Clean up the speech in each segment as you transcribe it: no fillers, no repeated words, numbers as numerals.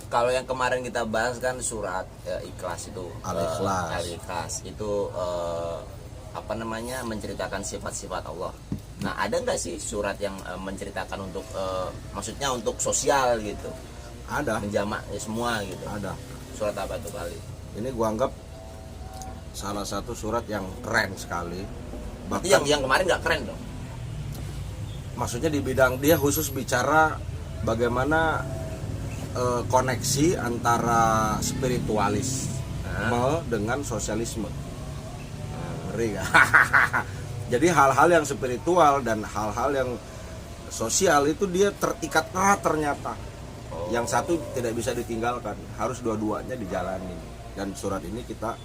Kalau yang kemarin kita bahas kan surat Ikhlas itu, Al-Ikhlas itu apa namanya, menceritakan sifat-sifat Allah. Nah, ada nggak sih surat yang menceritakan untuk maksudnya untuk sosial gitu? Ada. Menjamak semua gitu. Ada. Surat apa tuh kali? Ini gua anggap salah satu surat yang keren sekali. Bahkan yang kemarin nggak keren dong. Maksudnya di bidang dia khusus bicara bagaimana koneksi antara spiritualisme dengan sosialisme. Ngeri kan? Jadi hal-hal yang spiritual dan hal-hal yang sosial itu dia terikat erat ternyata. Yang satu tidak bisa ditinggalkan, harus dua-duanya dijalani. Dan surat ini kita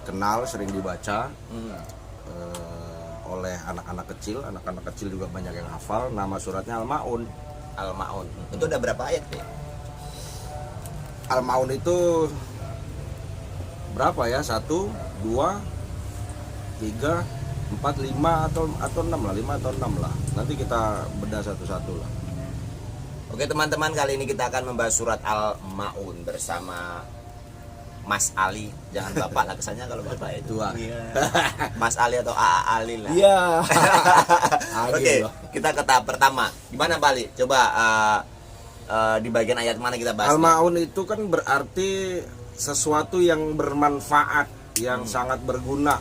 kenal, sering dibaca oleh anak-anak kecil juga banyak yang hafal. Nama suratnya Al-Maun. Al-Maun. Itu udah berapa ayat nih? Al-Maun itu berapa ya? 1, 2, 3, 4, 5 atau 6 lah, 5 atau 6 lah. Nanti kita bedah satu-satu lah. Oke teman-teman, kali ini kita akan membahas surat Al-Maun bersama Mas Ali. Jangan bapak lah kesannya kalau bapak itu. Mas Ali atau AA Ali lah. Iya. Oke, kita ke tahap pertama. Gimana Bali? Coba di bagian ayat mana kita bahas? Al-Maun itu kan berarti sesuatu yang bermanfaat, yang sangat berguna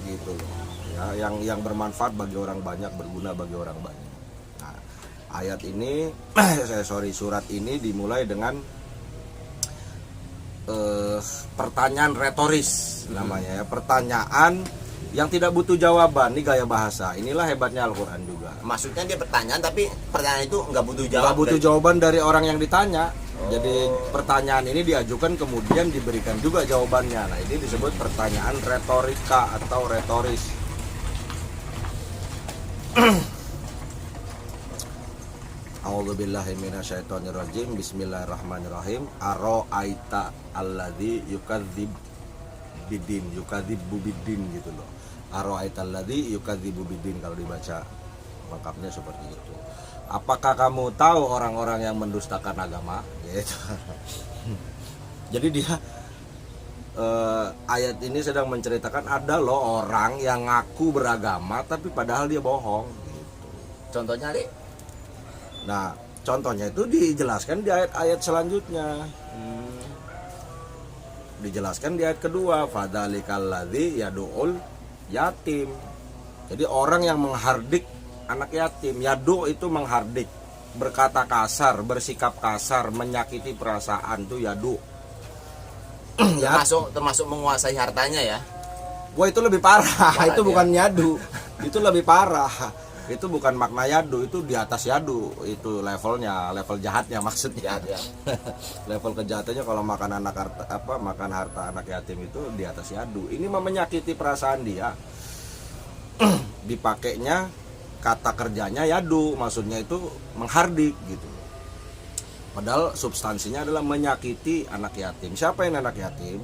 gitu loh. Ya, yang bermanfaat bagi orang banyak, berguna bagi orang banyak. Nah, ayat ini surat ini dimulai dengan pertanyaan retoris namanya ya, pertanyaan yang tidak butuh jawaban. Ini gaya bahasa. Inilah hebatnya Al-Quran juga. Maksudnya dia pertanyaan, tapi pertanyaan itu nggak butuh jawaban. Nggak butuh jawaban dari orang yang ditanya. Jadi pertanyaan ini diajukan kemudian diberikan juga jawabannya. Nah, ini disebut pertanyaan retorika atau retoris. A'udzubillahi minasyaitonirrajim. Bismillahirrahmanirrahim. Aro'aita alladzi yukadzib bidin gitu loh. Aro'aita alladzi yukadzibu bidin, kalau dibaca lengkapnya seperti itu. Apakah kamu tahu orang-orang yang mendustakan agama? Gitu. Jadi dia ayat ini sedang menceritakan ada loh orang yang ngaku beragama tapi padahal dia bohong gitu. Contohnya Li? Nah, contohnya itu dijelaskan di ayat-ayat selanjutnya. Dijelaskan di ayat kedua, fadzalikal ladzi yad'ul yatim. Jadi orang yang menghardik anak yatim. Yadu itu menghardik, berkata kasar, bersikap kasar, menyakiti perasaan, tuh yadu. termasuk menguasai hartanya ya. Wah, itu lebih parah. Itu bukan yadu. Itu lebih parah. Itu bukan makna yadu, itu di atas yadu. Itu levelnya, level jahatnya maksudnya. Ya. Level kejahatannya kalau makan makan harta anak yatim itu di atas yadu. Ini menyakiti perasaan dia. Dipakainya kata kerjanya yadu, maksudnya itu menghardik gitu. Padahal substansinya adalah menyakiti anak yatim. Siapa yang anak yatim?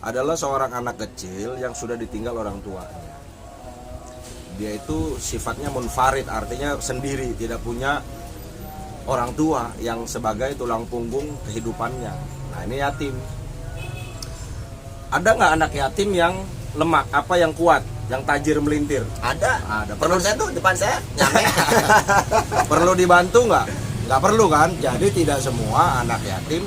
Adalah seorang anak kecil yang sudah ditinggal orang tuanya. Dia itu sifatnya munfarid, artinya sendiri, tidak punya orang tua yang sebagai tulang punggung kehidupannya. Nah, ini yatim. Ada nggak anak yatim yang lemah, yang kuat, yang tajir melintir? Ada. Perlu saya tuh depan saya nyampe. Perlu dibantu nggak? Nggak perlu kan? Jadi tidak semua anak yatim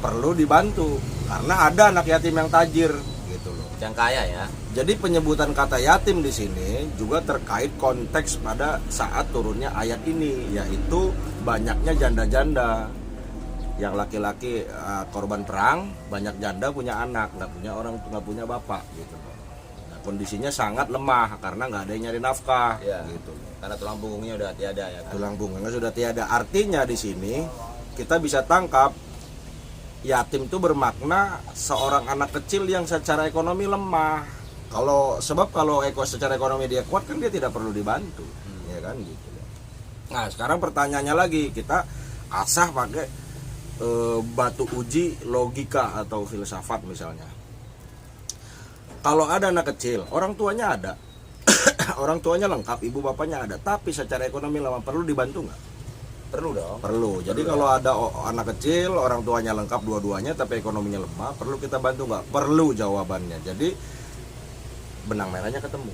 perlu dibantu, karena ada anak yatim yang tajir gitu loh. Yang kaya ya. Jadi penyebutan kata yatim di sini juga terkait konteks pada saat turunnya ayat ini, yaitu banyaknya janda-janda. Yang laki-laki korban perang, banyak janda punya anak, nggak punya bapak gitu. Nah, kondisinya sangat lemah karena nggak ada yang nyari nafkah ya, gitu. Karena tulang punggungnya udah tiada ya kan? Tulang punggungnya sudah tiada. Artinya di sini kita bisa tangkap yatim itu bermakna seorang anak kecil yang secara ekonomi lemah. Sebab kalau secara ekonomi dia kuat kan dia tidak perlu dibantu, ya kan gitu. Nah, sekarang pertanyaannya lagi, kita asah pakai batu uji logika atau filsafat misalnya. Kalau ada anak kecil, orang tuanya ada, orang tuanya lengkap, ibu bapaknya ada, tapi secara ekonomi lemah, perlu dibantu nggak? Perlu dong. Perlu. Jadi kalau ada anak kecil, orang tuanya lengkap dua-duanya tapi ekonominya lemah, perlu kita bantu nggak? Perlu jawabannya. Jadi benang merahnya ketemu.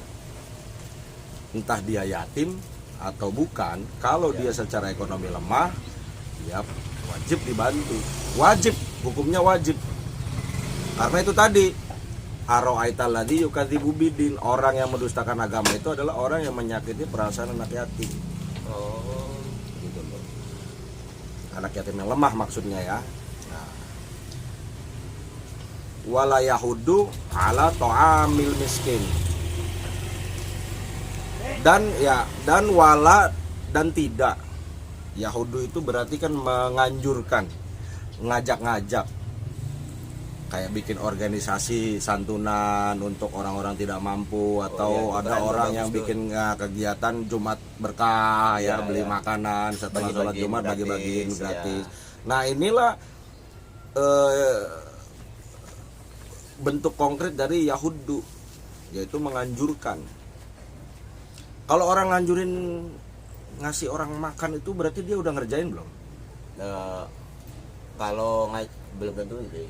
Entah dia yatim atau bukan, kalau dia secara ekonomi lemah, ya wajib dibantu. Wajib, hukumnya wajib. Karena itu tadi, aro'aital ladzi yukadzibu bidin, orang yang mendustakan agama itu adalah orang yang menyakiti perasaan anak yatim. Oh, Gitu loh. Anak yatim yang lemah maksudnya ya. Nah. Wala yahudu ala ta'amil miskin. Dan wala dan tidak. Yahudu itu berarti kan menganjurkan, ngajak-ngajak. Kayak bikin organisasi santunan untuk orang-orang tidak mampu, atau iya, ada itu orang bagus yang tuh. bikin kegiatan Jumat berkah ya, Iya, beli iya. makanan setelah sholat Bagi-bagiin Jumat, gratis, bagi-bagiin ya. gratis. Nah, inilah bentuk konkret dari Yahudu, yaitu menganjurkan. Kalau orang nganjurin ngasih orang makan itu berarti dia udah ngerjain belum? Kalau belum tentu itu.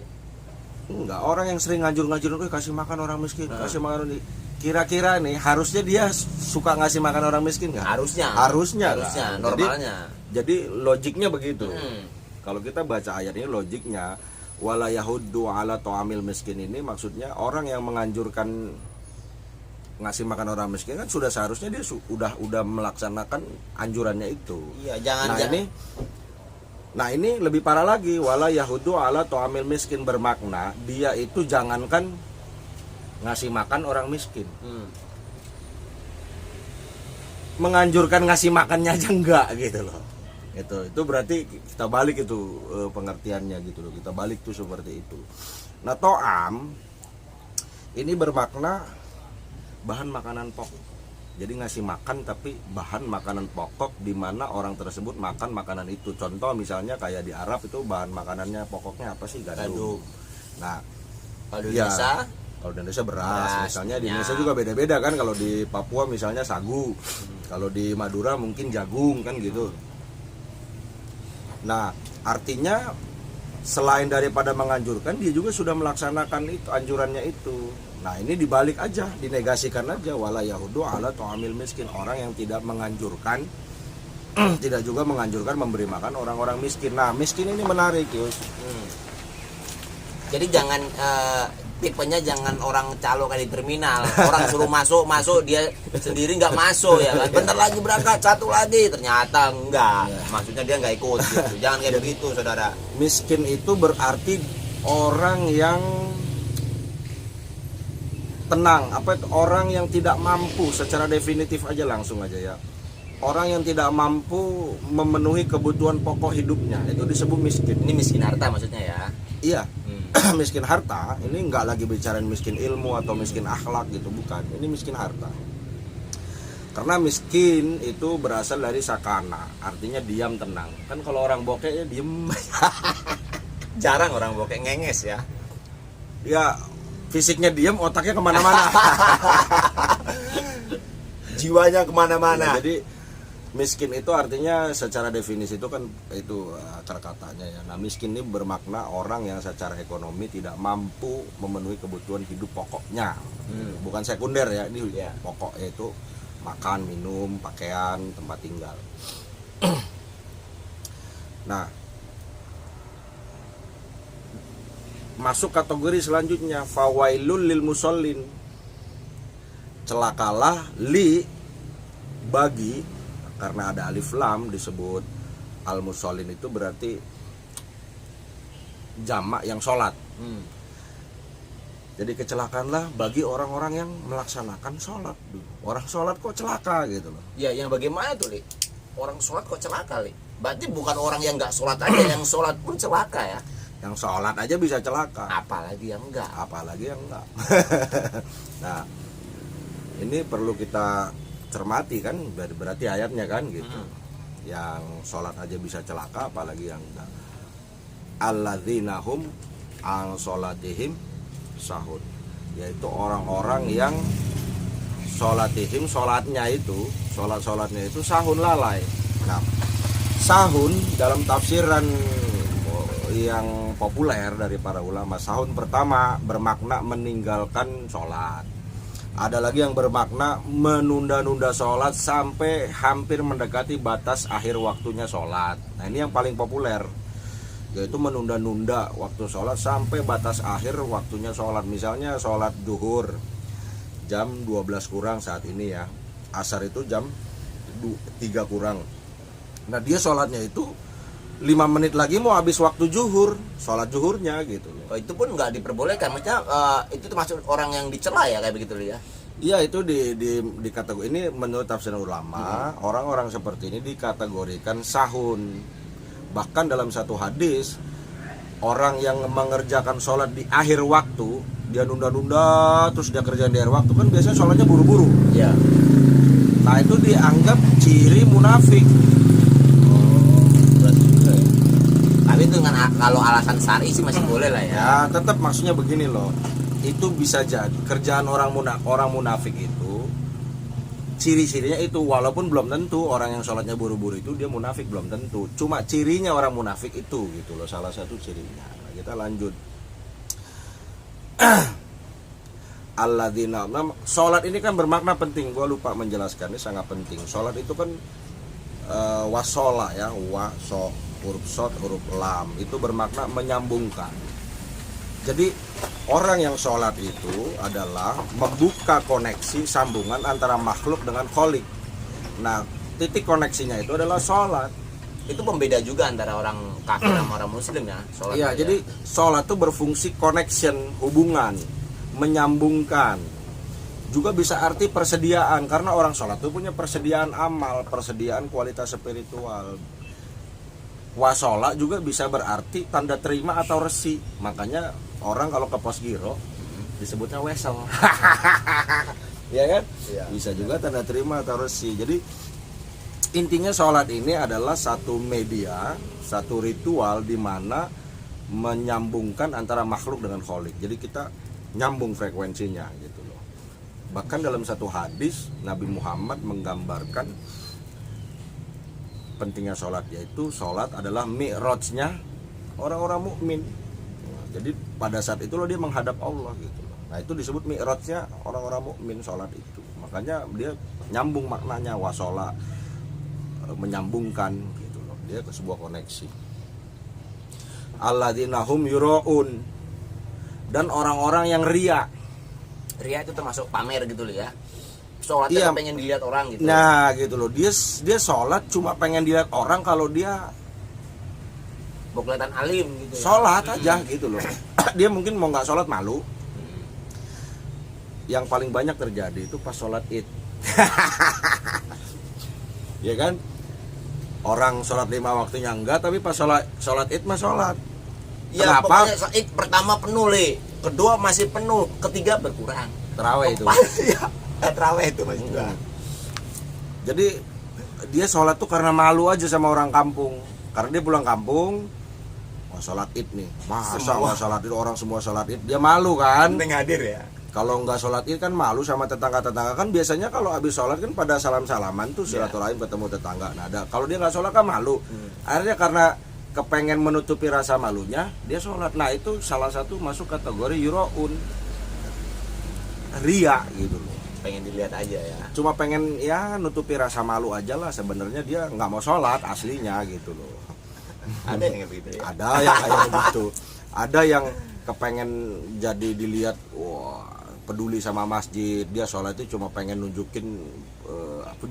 Enggak, orang yang sering ngajur-ngajurin kasih makan orang miskin, kasih makan orang. Kira-kira nih harusnya dia suka ngasih makan orang miskin nggak? Harusnya kan? normalnya. Jadi logiknya begitu. Hmm. Kalau kita baca ayat ini logiknya, wala yahuddu ala ta'amil miskin ini maksudnya orang yang menganjurkan ngasih makan orang miskin kan sudah seharusnya dia udah melaksanakan anjurannya itu. Iya, jangan. Nah ini lebih parah lagi, wala yahudu ala ta'amil miskin, bermakna dia itu jangankan ngasih makan orang miskin, menganjurkan ngasih makannya aja enggak gitu loh. Itu berarti kita balik itu pengertiannya gitu loh, kita balik tuh seperti itu. Nah, to'am ini bermakna bahan makanan pokok. Jadi ngasih makan tapi bahan makanan pokok di mana orang tersebut makan makanan itu. Contoh misalnya kayak di Arab itu bahan makanannya pokoknya apa sih? Gandum. Nah, Kalau di ya, Indonesia, kalau di Indonesia beras, misalnya di ya. Indonesia juga beda-beda kan. Kalau di Papua misalnya sagu, kalau di Madura mungkin jagung kan gitu. Nah, artinya selain daripada menganjurkan, dia juga sudah melaksanakan itu anjurannya itu. Nah, ini dibalik aja, dinegasikan aja, wala yahudu ala ta'amil miskin, orang yang tidak menganjurkan tidak juga menganjurkan memberi makan orang-orang miskin. Nah, miskin ini menarik, Yus. Jadi jangan tipenya jangan orang calo kayak di terminal, orang suruh masuk dia sendiri nggak masuk ya kan, bentar lagi berangkat, satu lagi, ternyata enggak, maksudnya dia nggak ikut gitu. Jangan kayak begitu, saudara. Miskin itu berarti orang yang tenang, orang yang tidak mampu, secara definitif aja, langsung aja ya, orang yang tidak mampu memenuhi kebutuhan pokok hidupnya, itu disebut miskin. Ini miskin harta maksudnya ya. Iya. Miskin harta ini nggak lagi bicarain miskin ilmu atau miskin akhlak gitu, bukan. Ini miskin harta. Karena miskin itu berasal dari sakana, artinya diam, tenang. Kan kalau orang bokeh ya diem. Jarang orang bokeh ngenges ya. Ya fisiknya diam, otaknya kemana-mana. Jiwanya kemana-mana. Ya, jadi miskin itu artinya secara definisi itu kan itu akar katanya ya. Nah, miskin ini bermakna orang yang secara ekonomi tidak mampu memenuhi kebutuhan hidup pokoknya. Bukan sekunder ya, ini pokok, yaitu makan, minum, pakaian, tempat tinggal. Nah, masuk kategori selanjutnya, fawailul lil musallin, celakalah li bagi, karena ada alif lam disebut al musallin, itu berarti jamak yang sholat. Jadi kecelakaanlah bagi orang-orang yang melaksanakan sholat. Orang sholat kok celaka gitu loh. Ya, yang bagaimana tuh, Li? Orang sholat kok celaka, Li? Berarti bukan orang yang nggak sholat aja, yang sholat pun celaka ya. Yang sholat aja bisa celaka, Apalagi yang enggak. Nah, ini perlu kita cermati kan, berarti ayatnya kan gitu. Yang sholat aja bisa celaka, apalagi yang enggak. Alladzina hum an sholatihim sahun, yaitu orang-orang yang sholatihim, sholatnya itu sahun lalai. Nah, Sahun dalam tafsiran yang populer dari para ulama, sahun pertama bermakna meninggalkan sholat. Ada lagi yang bermakna menunda-nunda sholat sampai hampir mendekati batas akhir waktunya sholat. Nah ini yang paling populer, yaitu menunda-nunda waktu sholat sampai batas akhir waktunya sholat. Misalnya sholat zuhur jam 12 kurang saat ini ya, asar itu jam 3 kurang. Nah dia sholatnya itu 5 menit lagi mau habis waktu zuhur, sholat zuhurnya gitu. Oh, itu pun nggak diperbolehkan, maksudnya itu termasuk orang yang dicela ya kayak begitu ya? Iya itu di kategori ini menurut tafsir ulama, orang-orang seperti ini dikategorikan sahun. Bahkan dalam satu hadis, orang yang mengerjakan sholat di akhir waktu, dia nunda-nunda terus dia kerjain di akhir waktu, kan biasanya sholatnya buru-buru. Iya. Nah itu dianggap ciri munafik. Tapi itu dengan kalau alasan syar'i sih masih boleh lah ya. Ya tetap maksudnya begini loh, itu bisa jadi kerjaan orang munafik itu ciri-cirinya itu, walaupun belum tentu orang yang sholatnya buru-buru itu dia munafik, belum tentu. Cuma cirinya orang munafik itu gitu loh, salah satu cirinya. Nah, kita lanjut. Alladzina, sholat ini kan bermakna penting. Gua lupa menjelaskan, ini sangat penting. Sholat itu kan wasola ya, waso, huruf shod, huruf lam, itu bermakna menyambungkan. Jadi orang yang sholat itu adalah membuka koneksi sambungan antara makhluk dengan kholik. Nah titik koneksinya itu adalah sholat. Itu pembeda juga antara orang kafir sama orang muslim ya, sholat. Iya, jadi sholat itu berfungsi connection, hubungan, menyambungkan. Juga bisa arti persediaan, karena orang sholat itu punya persediaan amal, persediaan kualitas spiritual. Wasola juga bisa berarti tanda terima atau resi. Makanya orang kalau ke pos giro disebutnya wesel. Ya kan? Ya, bisa juga tanda terima atau resi. Jadi intinya sholat ini adalah satu media, satu ritual di mana menyambungkan antara makhluk dengan kholik. Jadi kita nyambung frekuensinya gitu loh. Bahkan dalam satu hadis Nabi Muhammad menggambarkan pentingnya sholat, yaitu sholat adalah mi'rajnya orang-orang mukmin. Nah, jadi pada saat itu loh dia menghadap Allah gitu loh. Nah itu disebut mi'rajnya orang-orang mukmin, sholat itu. Makanya dia nyambung maknanya, wasola, menyambungkan gitu loh, dia ke sebuah koneksi. Alladzina hum yura'un, dan orang-orang yang ria. Ria itu termasuk pamer gitu loh ya, sholatnya pengen dilihat orang gitu. Nah gitu loh, dia sholat cuma pengen dilihat orang kalau dia mau kelihatan alim gitu ya. Sholat aja gitu loh. Dia mungkin mau nggak sholat malu. Yang paling banyak terjadi itu pas sholat id. Ya kan, orang sholat 5 waktunya enggak, tapi pas sholat id mah sholat. Ya, kenapa? Id pertama penuh kedua masih penuh, ketiga berkurang. Terawih itu. Ya, terawih itu masih juga. Jadi dia sholat tuh karena malu aja sama orang kampung. Karena dia pulang kampung, wah sholat id nih, masa nggak sholat id, orang semua sholat id, dia malu kan? Penting hadir ya. Kalau nggak sholat id kan malu sama tetangga-tetangga, kan biasanya kalau habis sholat kan pada salam-salaman tuh silaturahim ketemu tetangga. Nah kalau dia nggak sholat kan malu. Akhirnya karena kepengen menutupi rasa malunya, dia sholat. Nah itu salah satu masuk kategori yuraun, ria gitu loh. Pengen dilihat aja ya. Cuma pengen ya nutupi rasa malu aja lah, sebenarnya dia nggak mau sholat aslinya gitu loh. Ada yang gitu ya. Ada yang kayak gitu. Ada yang kepengen jadi dilihat, wah peduli sama masjid, dia sholat itu cuma pengen nunjukin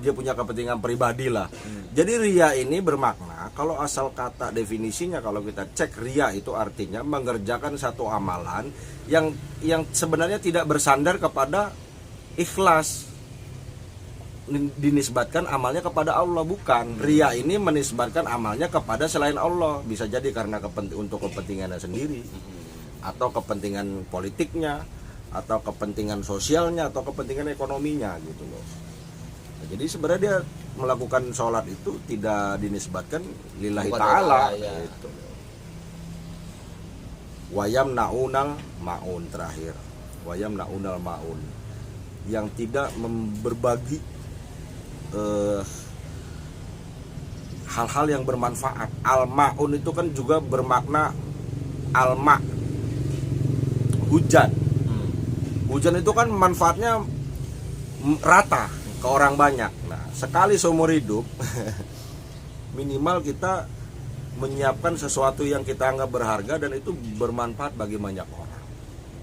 dia punya kepentingan pribadi lah. Jadi ria ini bermakna, kalau asal kata definisinya, kalau kita cek ria itu artinya mengerjakan satu amalan yang sebenarnya tidak bersandar kepada ikhlas, dinisbatkan amalnya kepada Allah, bukan. Ria ini menisbatkan amalnya kepada selain Allah, bisa jadi karena untuk kepentingannya sendiri, atau kepentingan politiknya, atau kepentingan sosialnya, atau kepentingan ekonominya gitu loh. Nah, jadi sebenarnya dia melakukan sholat itu tidak dinisbatkan lillahi ta'ala gitu. Wayam naunal maun, terakhir wayam naunal maun, yang tidak berbagi hal-hal yang bermanfaat. Al-ma'un itu kan juga bermakna alma, hujan. Hujan itu kan manfaatnya rata ke orang banyak. Nah, sekali seumur hidup minimal kita menyiapkan sesuatu yang kita anggap berharga dan itu bermanfaat bagi banyak orang.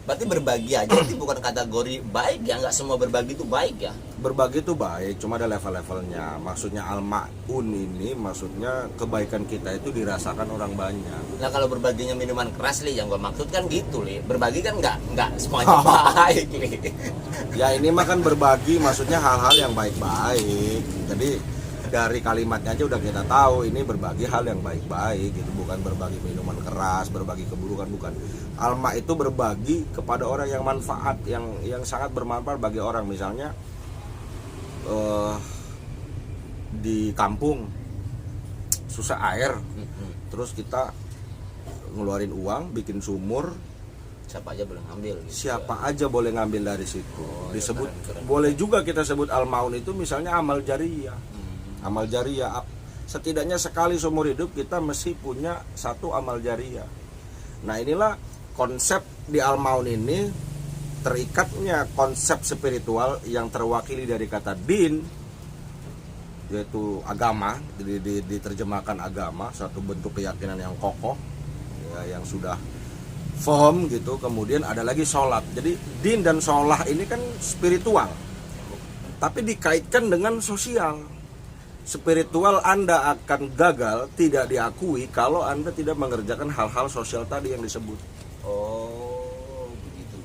Berarti berbagi aja itu bukan kategori baik ya, nggak semua berbagi itu baik ya? Berbagi itu baik, cuma ada level-levelnya. Maksudnya al-ma'un ini maksudnya kebaikan kita itu dirasakan orang banyak. Nah kalau berbaginya minuman keras Li, yang gue maksud kan gitu Li. Berbagi kan nggak semuanya baik Li. Ya ini mah kan berbagi maksudnya hal-hal yang baik-baik. Jadi dari kalimatnya aja udah kita tahu ini berbagi hal yang baik-baik gitu, bukan berbagi minuman keras, berbagi keburukan, bukan. Alma itu berbagi kepada orang yang manfaat, yang sangat bermanfaat bagi orang. Misalnya di kampung susah air, terus kita ngeluarin uang bikin sumur, siapa aja boleh ngambil gitu. Siapa aja boleh ngambil dari situ. Disebut ya, keren. Boleh juga kita sebut al-maun itu misalnya amal jariyah. Amal jariyah, setidaknya sekali seumur hidup kita mesti punya satu amal jariyah. Nah inilah konsep di al-maun ini, terikatnya konsep spiritual yang terwakili dari kata din, yaitu agama, diterjemahkan agama, suatu bentuk keyakinan yang kokoh ya, yang sudah firm gitu. Kemudian ada lagi sholat. Jadi din dan sholat ini kan spiritual, tapi dikaitkan dengan sosial. Spiritual Anda akan gagal, tidak diakui kalau Anda tidak mengerjakan hal-hal sosial tadi yang disebut. Oh, begitu.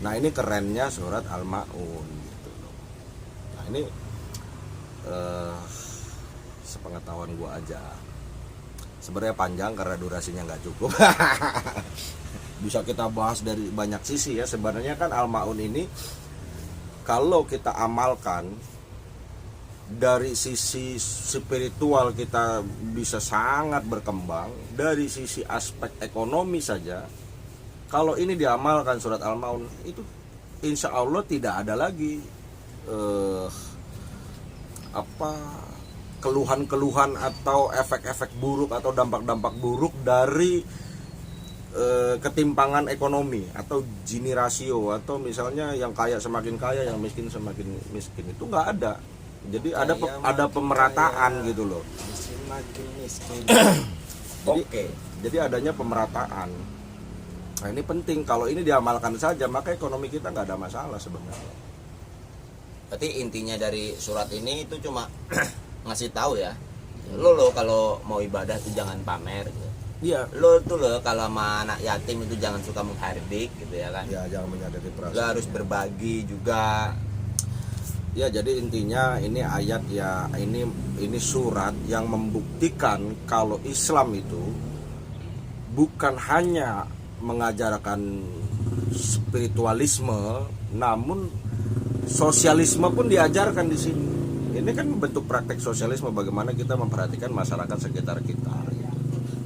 Nah ini kerennya surat Al-Ma'un gitu. Nah ini sepengetahuan gua aja. Sebenarnya panjang karena durasinya nggak cukup. Bisa kita bahas dari banyak sisi ya. Sebenarnya kan Al-Ma'un ini kalau kita amalkan dari sisi spiritual kita bisa sangat berkembang. Dari sisi aspek ekonomi saja, kalau ini diamalkan surat Al-Ma'un itu insya Allah tidak ada lagi keluhan-keluhan atau efek-efek buruk atau dampak-dampak buruk dari ketimpangan ekonomi atau Gini rasio, atau misalnya yang kaya semakin kaya, yang miskin semakin miskin. Itu nggak ada. Jadi ada pemerataan gitu loh. Jadi adanya pemerataan. Nah ini penting, kalau ini diamalkan saja maka ekonomi kita nggak ada masalah sebenarnya. Berarti intinya dari surat ini itu cuma ngasih tahu ya, lo kalau mau ibadah tuh jangan pamer gitu. Iya. Lo kalau sama anak yatim itu jangan suka menghardik gitu ya kan. Ya jangan menyadari perasaan. Lo harus berbagi juga. Ya jadi intinya ini ayat ya, ini surat yang membuktikan kalau Islam itu bukan hanya mengajarkan spiritualisme, namun sosialisme pun diajarkan di sini. Ini kan bentuk praktek sosialisme, bagaimana kita memperhatikan masyarakat sekitar kita.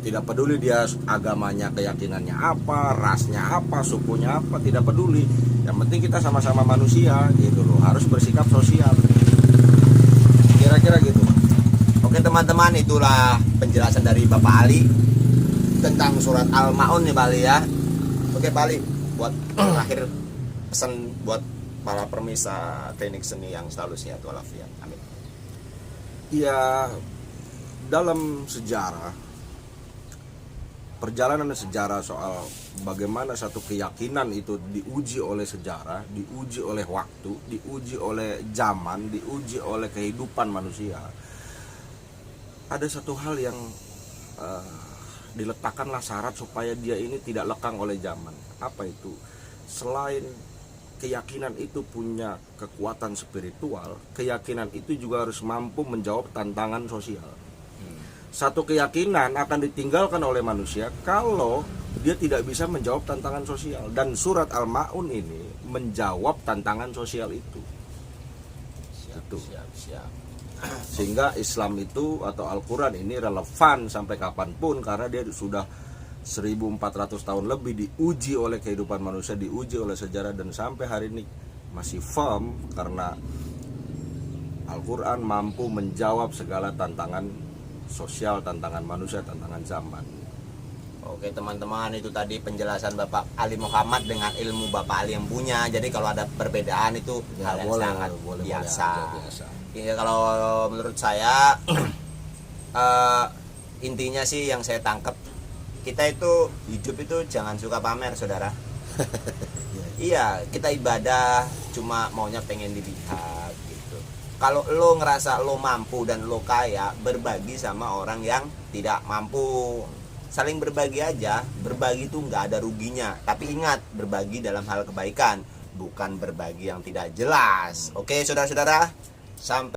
Tidak peduli dia agamanya, keyakinannya apa, rasnya apa, sukunya apa, tidak peduli. Yang penting kita sama-sama manusia gitu loh, harus bersikap sosial. Kira-kira gitu. Oke teman-teman, itulah penjelasan dari Bapak Ali tentang surat Al-Ma'un nih Pak Ali ya. Oke Pak Ali, buat akhir pesan buat para permisa teknik seni yang selalu sehat walafiat. Amin. Ya, dalam sejarah, perjalanan sejarah soal bagaimana satu keyakinan itu diuji oleh sejarah, diuji oleh waktu, diuji oleh zaman, diuji oleh kehidupan manusia. Ada satu hal yang diletakkanlah syarat supaya dia ini tidak lekang oleh zaman. Apa itu? Selain keyakinan itu punya kekuatan spiritual, keyakinan itu juga harus mampu menjawab tantangan sosial. Satu keyakinan akan ditinggalkan oleh manusia kalau dia tidak bisa menjawab tantangan sosial, dan surat Al-Ma'un ini menjawab tantangan sosial itu. Siap. Sehingga Islam itu atau Al-Quran ini relevan sampai kapanpun, karena dia sudah 1400 tahun lebih diuji oleh kehidupan manusia, diuji oleh sejarah, dan sampai hari ini masih firm karena Al-Quran mampu menjawab segala tantangan sosial, tantangan manusia, tantangan zaman. Oke teman-teman, itu tadi penjelasan Bapak Ali Muhammad dengan ilmu Bapak Ali yang punya. Jadi kalau ada perbedaan itu Ya, hal yang sangat biasa. biasa. Ya, kalau menurut saya intinya sih yang saya tangkap, kita itu hidup itu jangan suka pamer, saudara. Iya, kita ibadah cuma maunya pengen dilihat gitu. Kalau lo ngerasa lo mampu dan lo kaya, berbagi sama orang yang tidak mampu. Saling berbagi aja. Berbagi itu nggak ada ruginya. Tapi ingat, berbagi dalam hal kebaikan, bukan berbagi yang tidak jelas. Oke, saudara-saudara, sampai